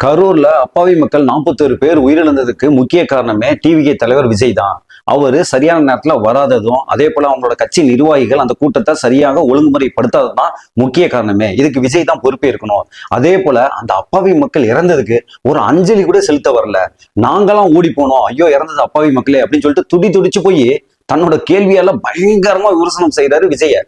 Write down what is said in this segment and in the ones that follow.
கரூர்ல அப்பாவி மக்கள் 41 பேர் உயிரிழந்ததுக்கு முக்கிய காரணமே டிவிகே தலைவர் விஜய் தான். அவரு சரியான நேரத்துல வராததும், அதே போல அவங்களோட கட்சி நிர்வாகிகள் அந்த கூட்டத்தை சரியாக ஒழுங்குமுறைப்படுத்தாததும் தான் முக்கிய காரணமே. இதுக்கு விஜய் தான் பொறுப்பே இருக்கணும். அதே போல அந்த அப்பாவி மக்கள் இறந்ததுக்கு ஒரு அஞ்சலி கூட செலுத்த வரல. நாங்களாம் ஓடி போனோம், ஐயோ இறந்தது அப்பாவி மக்களே அப்படின்னு சொல்லிட்டு துடிச்சு போய் தன்னோட கேள்வியால பயங்கரமா விமர்சனம் செய்யறாரு விஜய.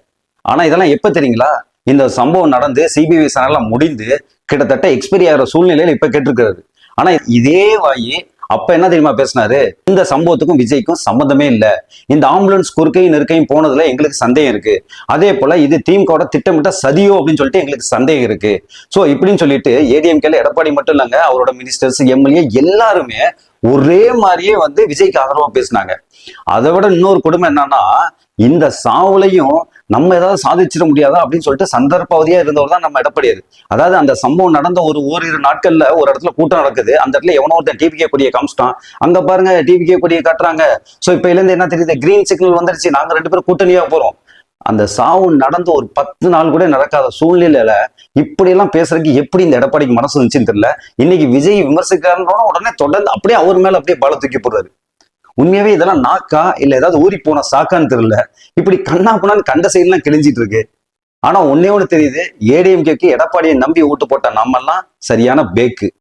ஆனா இதெல்லாம் எப்ப தெரியுங்களா? இந்த சம்பவம் நடந்து சிபிஐ விசாரணை முடிந்து கிட்டத்தட்ட எக்ஸ்பைரி ஆகிற சூழ்நிலையில இப்ப கேட்டிருக்கிறாரு. ஆனா இதே வாயி அப்ப என்ன தெரியுமா பேசினாரு? இந்த சம்பவத்துக்கும் விஜய்க்கும் சம்மந்தமே இல்லை, இந்த ஆம்புலன்ஸ் குறுக்கையும் நெருக்கையும் போனதுல எங்களுக்கு சந்தேகம் இருக்கு, அதே போல இது திமுகவோட திட்டமிட்ட சதியோ அப்படின்னு சொல்லிட்டு எங்களுக்கு சந்தேகம் இருக்கு. சோ இப்படின்னு சொல்லிட்டு ஏடிஎம்கேல எடப்பாடி மட்டும் இல்லைங்க, அவரோட மினிஸ்டர்ஸ் எம்எல்ஏ எல்லாருமே ஒரே மாதிரியே விஜய்க்கு ஆதரவா பேசினாங்க. அதை விட இன்னொரு கொடுமை என்னன்னா, இந்த சாவுலையும் நம்ம ஏதாவது சாதிச்சிட முடியாதா அப்படின்னு சொல்லிட்டு சந்தர்ப்பவதியா இருந்தவர் தான் நம்ம எடப்பாடியாரு. அதாவது அந்த சம்பவம் நடந்த ஓரிரு நாட்கள்ல ஒரு இடத்துல கூட்டம் நடக்குது, அந்த இடத்துல எவனோ ஒருத்தன் டிவிகே கொடியை காமிச்சிட்டான், அங்க பாருங்க டிவிகே கொடியை காட்டுறாங்க, சோ இப்ப இருந்து என்ன தெரியுது, கிரீன் சிக்னல் வந்துருச்சு, நாங்க 2 பேரும் கூட்டணியா போறோம். அந்த சாவு நடந்து ஒரு 10 நாள் கூட நடக்காத சூழ்நிலையில இப்படி எல்லாம் பேசுறதுக்கு எப்படி இந்த எடப்பாடிக்கு மனசு வந்துச்சுன்னு தெரியல. இன்னைக்கு விஜய் விமர்சிக்கிறாருன்னா உடனே தொடர்ந்து அப்படியே அவர் மேல அப்படியே பால தூக்கி போடுறாரு. உண்மையாவே இதெல்லாம் நாக்கா இல்ல ஏதாவது ஊறி போன சாக்கான்னு தெரியல. இப்படி கண்ணா புண்ணான்னு கண்ட சைடுலாம் கிழிஞ்சிட்டு இருக்கு. ஆனா ஒன்னே ஒண்ணு தெரியுது, ஏடிஎம்கேக்கு எடப்பாடியை நம்பி ஓட்டு போட்ட நம்ம எல்லாம் சரியான பேக்கு.